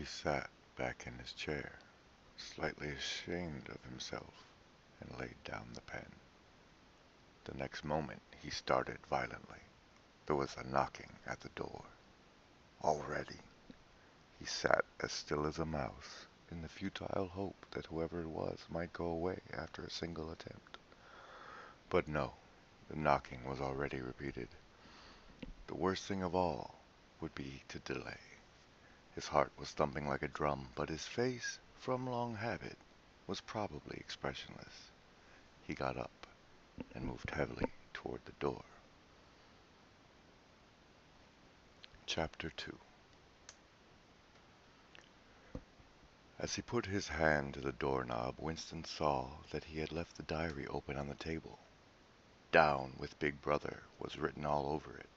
He sat back in his chair, slightly ashamed of himself, and laid down the pen. The next moment he started violently. There was a knocking at the door. Already. He sat as still as a mouse, in the futile hope that whoever it was might go away after a single attempt. But no, the knocking was already repeated. The worst thing of all would be to delay. His heart was thumping like a drum, but his face, from long habit, was probably expressionless. He got up and moved heavily toward the door. Chapter 2. As he put his hand to the doorknob, Winston saw that he had left the diary open on the table. "Down with Big Brother" was written all over it,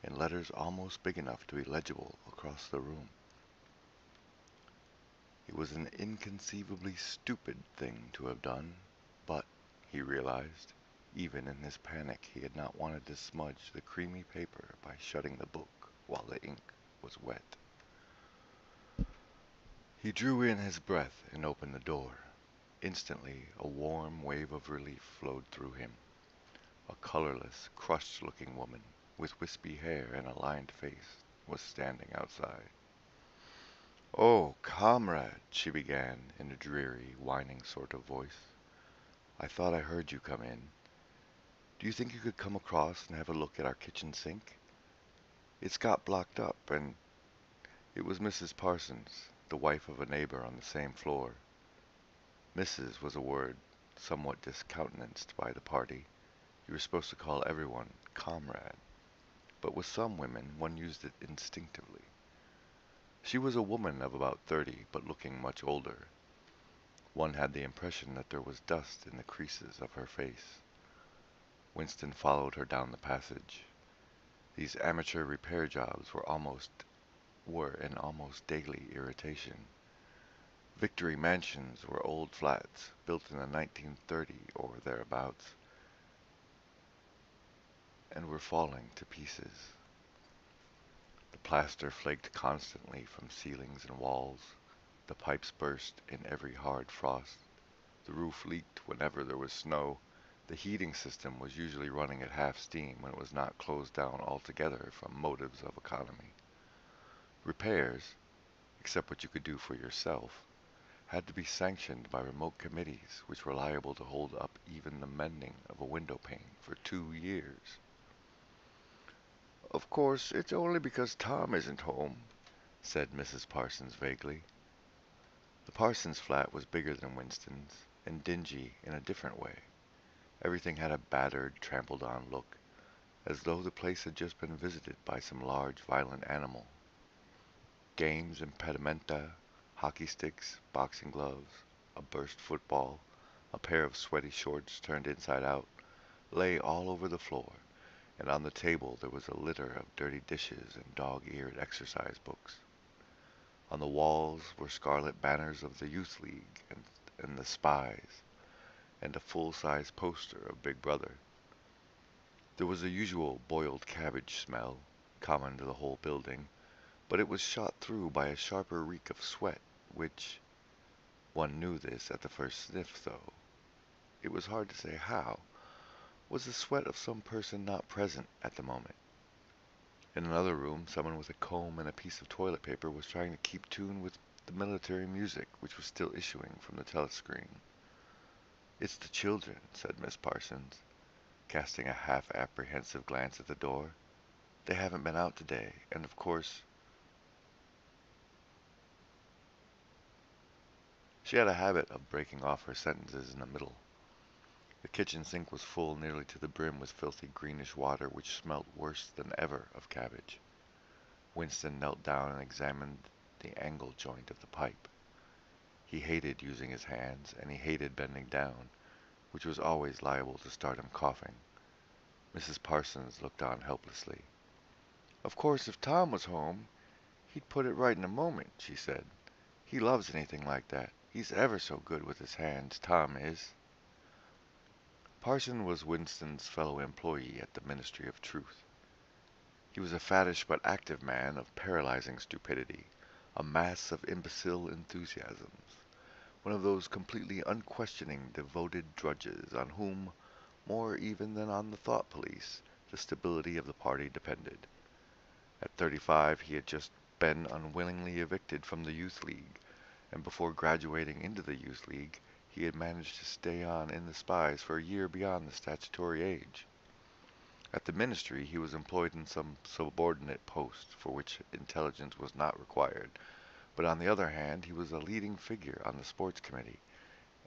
in letters almost big enough to be legible across the room. It was an inconceivably stupid thing to have done, but, he realized, even in his panic he had not wanted to smudge the creamy paper by shutting the book while the ink was wet. He drew in his breath and opened the door. Instantly a warm wave of relief flowed through him. A colorless, crushed-looking woman, with wispy hair and a lined face, was standing outside. "Oh, comrade," she began in a dreary, whining sort of voice. "I thought I heard you come in. Do you think you could come across and have a look at our kitchen sink? It's got blocked up, and—" It was Mrs. Parsons, the wife of a neighbor on the same floor. Mrs. was a word somewhat discountenanced by the party. You were supposed to call everyone comrade, but with some women one used it instinctively. She was a woman of about 30, but looking much older. One had the impression that there was dust in the creases of her face. Winston followed her down the passage. These amateur repair jobs were an almost daily irritation. Victory Mansions were old flats, built in the 1930 or thereabouts, and were falling to pieces. The plaster flaked constantly from ceilings and walls. The pipes burst in every hard frost. The roof leaked whenever there was snow. The heating system was usually running at half steam when it was not closed down altogether from motives of economy. Repairs, except what you could do for yourself, had to be sanctioned by remote committees which were liable to hold up even the mending of a window pane for 2 years. "Of course, it's only because Tom isn't home," said Mrs. Parsons vaguely. The Parsons flat was bigger than Winston's, and dingy in a different way. Everything had a battered, trampled-on look, as though the place had just been visited by some large, violent animal. Games, impedimenta, hockey sticks, boxing gloves, a burst football, a pair of sweaty shorts turned inside out, lay all over the floor, and on the table there was a litter of dirty dishes and dog-eared exercise books. On the walls were scarlet banners of the Youth League and the Spies, and a full-size poster of Big Brother. There was the usual boiled cabbage smell, common to the whole building, but it was shot through by a sharper reek of sweat, which— one knew this at the first sniff, though it was hard to say how—was the sweat of some person not present at the moment. In another room, someone with a comb and a piece of toilet paper was trying to keep tune with the military music which was still issuing from the telescreen. "It's the children," said Miss Parsons, casting a half-apprehensive glance at the door. "They haven't been out today, and of course—" She had a habit of breaking off her sentences in the middle. The kitchen sink was full nearly to the brim with filthy greenish water which smelt worse than ever of cabbage. Winston knelt down and examined the angle joint of the pipe. He hated using his hands, and he hated bending down, which was always liable to start him coughing. Mrs. Parsons looked on helplessly. "Of course, if Tom was home, he'd put it right in a moment," she said. "He loves anything like that. He's ever so good with his hands, Tom is." Parson was Winston's fellow employee at the Ministry of Truth. He was a fattish but active man of paralyzing stupidity, a mass of imbecile enthusiasms, one of those completely unquestioning, devoted drudges on whom, more even than on the thought police, the stability of the party depended. At 35, he had just been unwillingly evicted from the Youth League, and before graduating into the Youth League, he had managed to stay on in the spies for a year beyond the statutory age. At the ministry, he was employed in some subordinate post for which intelligence was not required, but on the other hand, he was a leading figure on the sports committee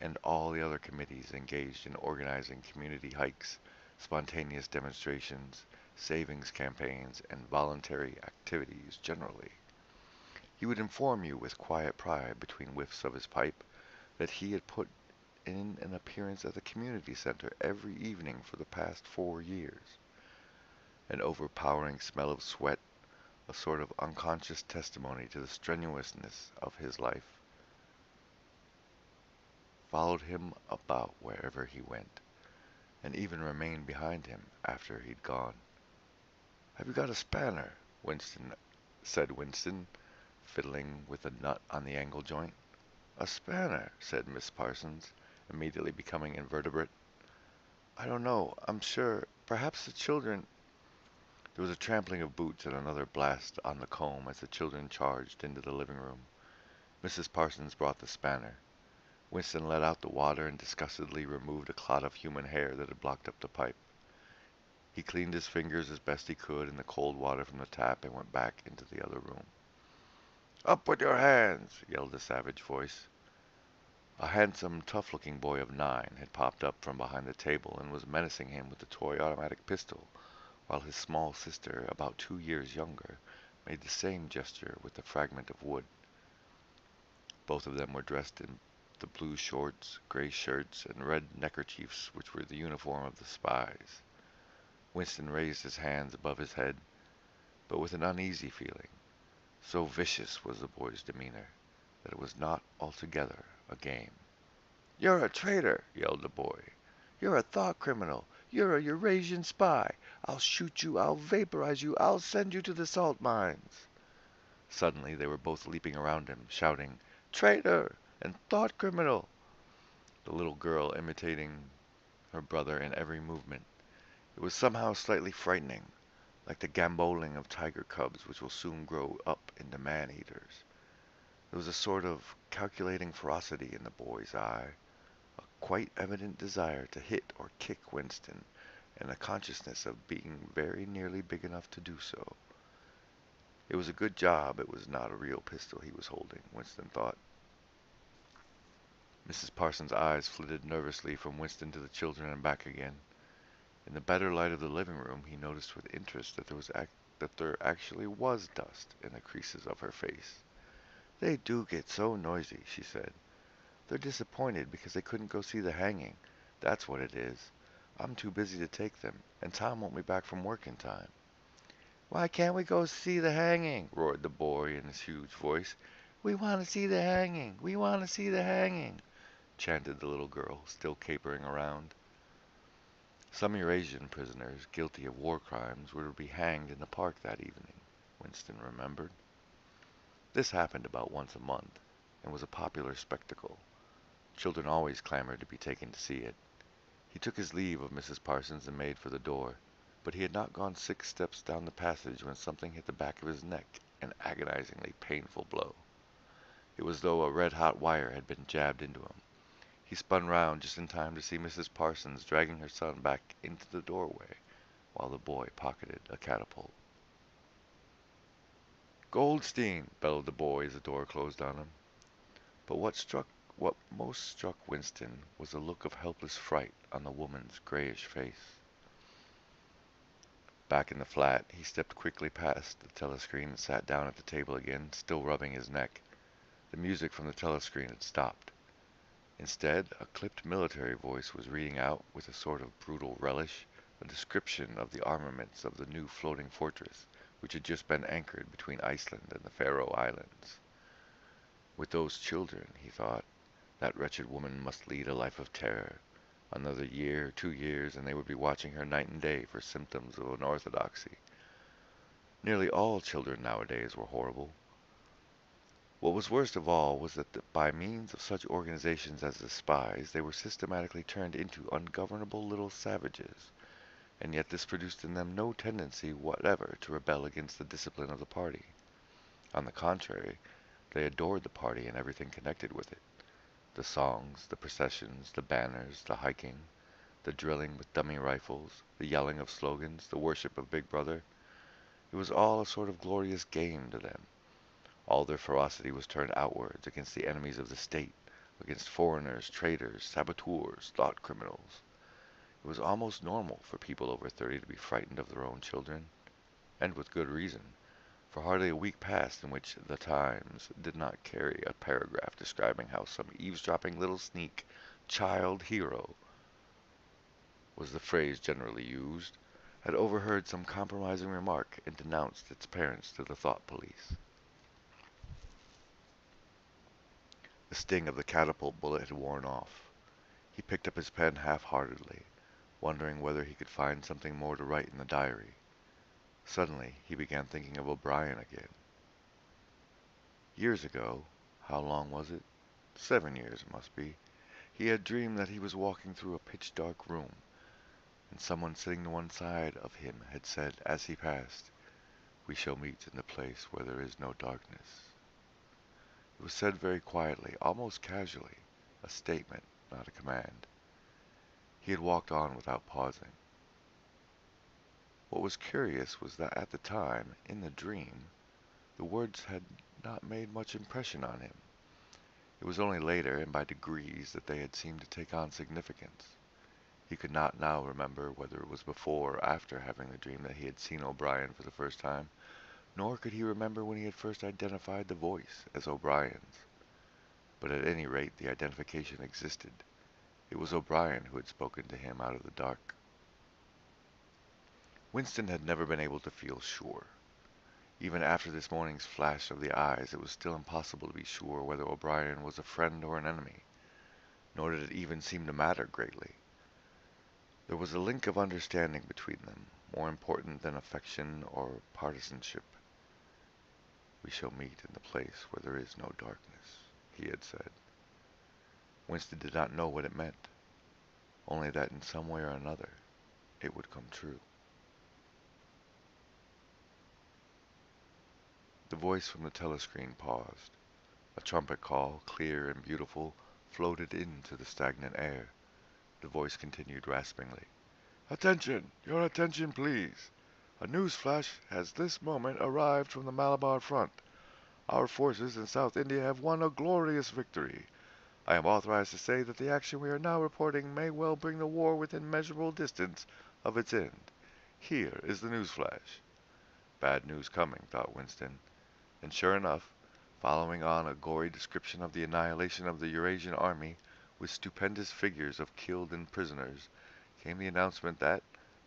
and all the other committees engaged in organizing community hikes, spontaneous demonstrations, savings campaigns, and voluntary activities generally. He would inform you with quiet pride between whiffs of his pipe that he had put in an appearance at the community center every evening for the past 4 years. An overpowering smell of sweat, a sort of unconscious testimony to the strenuousness of his life, followed him about wherever he went, and even remained behind him after he'd gone. "Have you got a spanner?" said Winston, fiddling with a nut on the angle joint. "A spanner," said Miss Parsons, immediately becoming invertebrate. "I don't know. I'm sure. Perhaps the children—" There was a trampling of boots and another blast on the comb as the children charged into the living room. Mrs. Parsons brought the spanner. Winston let out the water and disgustedly removed a clot of human hair that had blocked up the pipe. He cleaned his fingers as best he could in the cold water from the tap and went back into the other room. "Up with your hands!" yelled a savage voice. A handsome, tough-looking boy of 9 had popped up from behind the table and was menacing him with a toy automatic pistol, while his small sister, about 2 years younger, made the same gesture with a fragment of wood. Both of them were dressed in the blue shorts, gray shirts, and red neckerchiefs which were the uniform of the spies. Winston raised his hands above his head, but with an uneasy feeling. So vicious was the boy's demeanor that it was not altogether a game. "You're a traitor!" yelled the boy. "You're a thought criminal! You're a Eurasian spy! I'll shoot you! I'll vaporize you! I'll send you to the salt mines!" Suddenly they were both leaping around him, shouting, "Traitor!" and "Thought criminal!" the little girl imitating her brother in every movement. It was somehow slightly frightening, like the gamboling of tiger cubs which will soon grow up into man-eaters. There was a sort of calculating ferocity in the boy's eye, a quite evident desire to hit or kick Winston, and a consciousness of being very nearly big enough to do so. It was a good job it was not a real pistol he was holding, Winston thought. Mrs. Parsons' eyes flitted nervously from Winston to the children and back again. In the better light of the living room, he noticed with interest that there actually was dust in the creases of her face. "They do get so noisy," she said. "They're disappointed because they couldn't go see the hanging. That's what it is. I'm too busy to take them, and Tom won't be back from work in time." "Why can't we go see the hanging?" roared the boy in his huge voice. "We want to see the hanging! We want to see the hanging!" chanted the little girl, still capering around. Some Eurasian prisoners guilty of war crimes were to be hanged in the park that evening, Winston remembered. This happened about once a month, and was a popular spectacle. Children always clamored to be taken to see it. He took his leave of Mrs. Parsons and made for the door, but he had not gone 6 steps down the passage when something hit the back of his neck, an agonizingly painful blow. It was as though a red-hot wire had been jabbed into him. He spun round just in time to see Mrs. Parsons dragging her son back into the doorway, while the boy pocketed a catapult. "Goldstein!" bellowed the boy as the door closed on him. But what most struck Winston was a look of helpless fright on the woman's grayish face. Back in the flat, he stepped quickly past the telescreen and sat down at the table again, still rubbing his neck. The music from the telescreen had stopped. Instead, a clipped military voice was reading out, with a sort of brutal relish, a description of the armaments of the new floating fortress, which had just been anchored between Iceland and the Faroe Islands. With those children, he thought, that wretched woman must lead a life of terror. Another year, 2 years, and they would be watching her night and day for symptoms of unorthodoxy. Nearly all children nowadays were horrible. What was worst of all was that by means of such organizations as the spies, they were systematically turned into ungovernable little savages, and yet this produced in them no tendency whatever to rebel against the discipline of the party. On the contrary, they adored the party and everything connected with it. The songs, the processions, the banners, the hiking, the drilling with dummy rifles, the yelling of slogans, the worship of Big Brother. It was all a sort of glorious game to them. All their ferocity was turned outwards against the enemies of the state, against foreigners, traitors, saboteurs, thought criminals. It was almost normal for people over 30 to be frightened of their own children, and with good reason, for hardly a week passed in which the Times did not carry a paragraph describing how some eavesdropping little sneak, child hero, was the phrase generally used, had overheard some compromising remark and denounced its parents to the thought police. The sting of the catapult bullet had worn off. He picked up his pen half-heartedly, wondering whether he could find something more to write in the diary. Suddenly, he began thinking of O'Brien again. Years ago, how long was it? 7 years, it must be. He had dreamed that he was walking through a pitch-dark room, and someone sitting to one side of him had said as he passed, "We shall meet in the place where there is no darkness." It was said very quietly, almost casually, a statement, not a command. He had walked on without pausing. What was curious was that at the time, in the dream, the words had not made much impression on him. It was only later, and by degrees, that they had seemed to take on significance. He could not now remember whether it was before or after having the dream that he had seen O'Brien for the first time, nor could he remember when he had first identified the voice as O'Brien's. But at any rate the identification existed. It was O'Brien who had spoken to him out of the dark. Winston had never been able to feel sure. Even after this morning's flash of the eyes, it was still impossible to be sure whether O'Brien was a friend or an enemy, nor did it even seem to matter greatly. There was a link of understanding between them, more important than affection or partisanship. "We shall meet in the place where there is no darkness," he had said. Winston did not know what it meant, only that in some way or another it would come true. The voice from the telescreen paused. A trumpet call, clear and beautiful, floated into the stagnant air. The voice continued raspingly. "Attention! Your attention, please! A news flash has this moment arrived from the Malabar front. Our forces in South India have won a glorious victory. I am authorized to say that the action we are now reporting may well bring the war within measurable distance of its end. Here is the news flash." Bad news coming, thought Winston. And sure enough, following on a gory description of the annihilation of the Eurasian army, with stupendous figures of killed and prisoners, came the announcement that,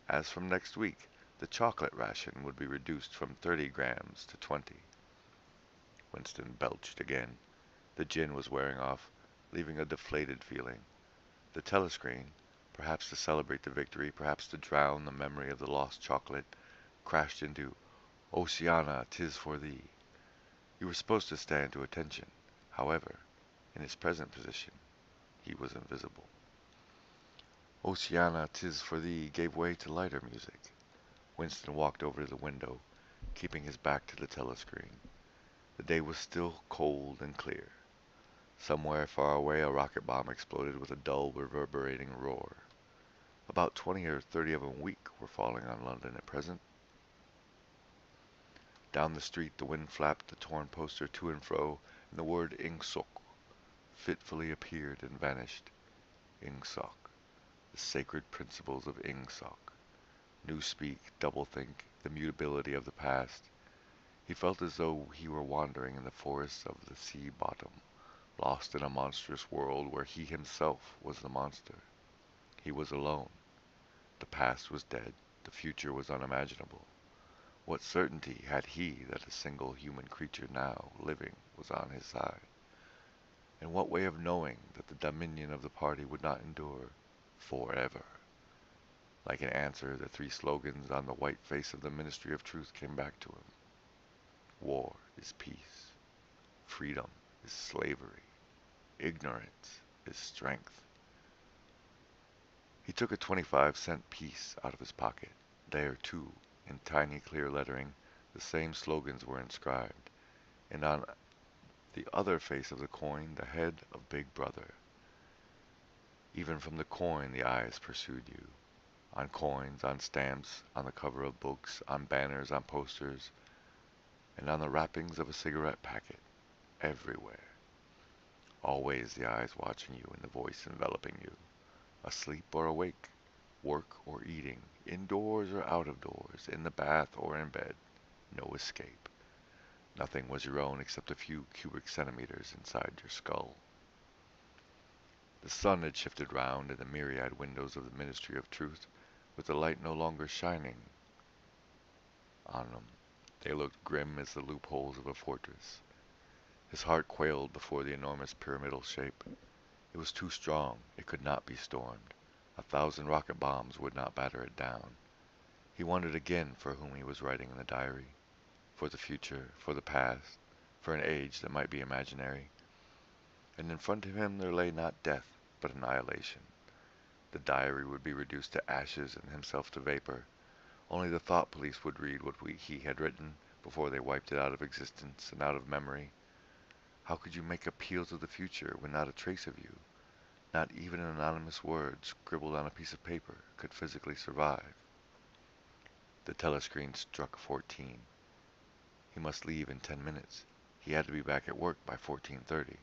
as from next week, the chocolate ration would be reduced from 30 grams to 20. Winston belched again. The gin was wearing off, leaving a deflated feeling. The telescreen, perhaps to celebrate the victory, perhaps to drown the memory of the lost chocolate, crashed into "Oceana, 'tis for thee." You were supposed to stand to attention. However, in his present position, he was invisible. "Oceana, 'tis for thee" gave way to lighter music. Winston walked over to the window, keeping his back to the telescreen. The day was still cold and clear. Somewhere far away a rocket bomb exploded with a dull, reverberating roar. About 20 or 30 of them a week were falling on London at present. Down the street the wind flapped the torn poster to and fro, and the word Ingsoc fitfully appeared and vanished. Ingsoc. The sacred principles of Ingsoc. Newspeak, doublethink, the mutability of the past. He felt as though he were wandering in the forests of the sea bottom, lost in a monstrous world where he himself was the monster. He was alone. The past was dead. The future was unimaginable. What certainty had he that a single human creature now living was on his side? And what way of knowing that the dominion of the party would not endure forever? Like an answer, the 3 slogans on the white face of the Ministry of Truth came back to him. War is peace. Freedom is slavery. Ignorance is strength. He took a 25-cent piece out of his pocket. There, too, in tiny clear lettering, the same slogans were inscribed, and on the other face of the coin the head of Big Brother. Even from the coin the eyes pursued you. On coins, on stamps, on the cover of books, on banners, on posters, and on the wrappings of a cigarette packet. Everywhere. Always the eyes watching you and the voice enveloping you. Asleep or awake, work or eating, indoors or out of doors, in the bath or in bed. No escape. Nothing was your own except a few cubic centimeters inside your skull. The sun had shifted round in the myriad windows of the Ministry of Truth, with the light no longer shining on them. They looked grim as the loopholes of a fortress. His heart quailed before the enormous pyramidal shape. It was too strong. It could not be stormed. 1,000 rocket bombs would not batter it down. He wondered again for whom he was writing in the diary. For the future, for the past, for an age that might be imaginary. And in front of him there lay not death, but annihilation. The diary would be reduced to ashes and himself to vapor. Only the thought police would read what he had written before they wiped it out of existence and out of memory. How could you make appeal to the future when not a trace of you, not even an anonymous word scribbled on a piece of paper, could physically survive? The telescreen struck 14. He must leave in 10 minutes. He had to be back at work by 14:30.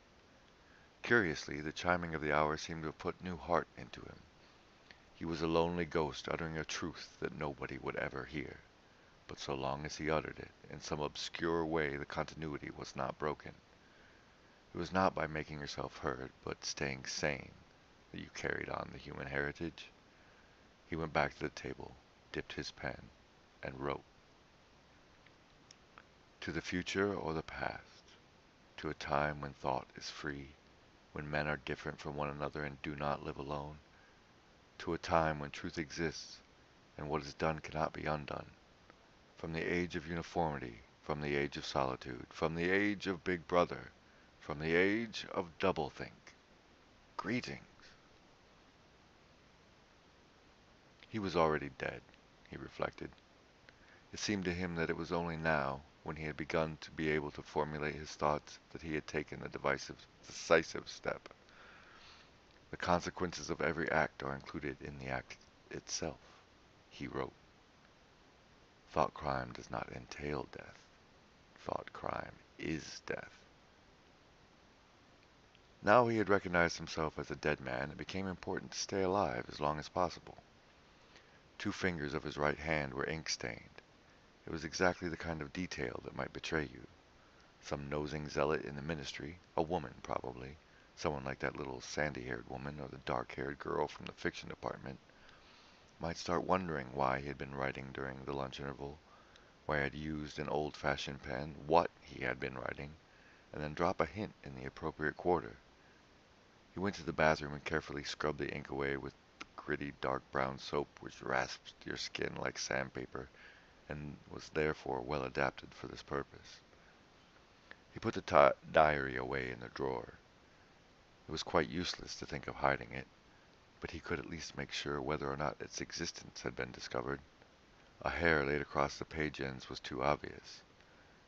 Curiously, the chiming of the hour seemed to have put new heart into him. He was a lonely ghost uttering a truth that nobody would ever hear. But so long as he uttered it, in some obscure way the continuity was not broken. It was not by making yourself heard, but staying sane, that you carried on the human heritage. He went back to the table, dipped his pen, and wrote. To the future or the past, to a time when thought is free, when men are different from one another and do not live alone, to a time when truth exists, and what is done cannot be undone. From the age of uniformity, from the age of solitude, from the age of Big Brother, from the age of doublethink. Greetings. He was already dead, he reflected. It seemed to him that it was only now, when he had begun to be able to formulate his thoughts, that he had taken the decisive step. The consequences of every act are included in the act itself, he wrote. Thought crime does not entail death. Thought crime is death. Now he had recognized himself as a dead man, it became important to stay alive as long as possible. 2 fingers of his right hand were ink-stained. It was exactly the kind of detail that might betray you. Some nosing zealot in the ministry, a woman probably, someone like that little sandy-haired woman or the dark-haired girl from the fiction department, might start wondering why he had been writing during the lunch interval, why he had used an old-fashioned pen, what he had been writing, and then drop a hint in the appropriate quarter. He went to the bathroom and carefully scrubbed the ink away with gritty dark brown soap which rasps your skin like sandpaper and was therefore well adapted for this purpose. He put the diary away in the drawer. It was quite useless to think of hiding it, but he could at least make sure whether or not its existence had been discovered. A hair laid across the page ends was too obvious.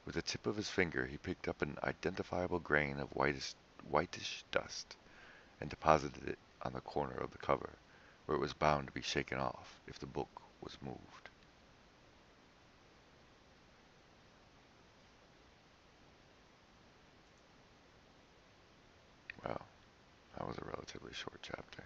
With the tip of his finger he picked up an identifiable grain of whitish dust and deposited it on the corner of the cover, where it was bound to be shaken off if the book was moved. Well, that was a relatively short chapter.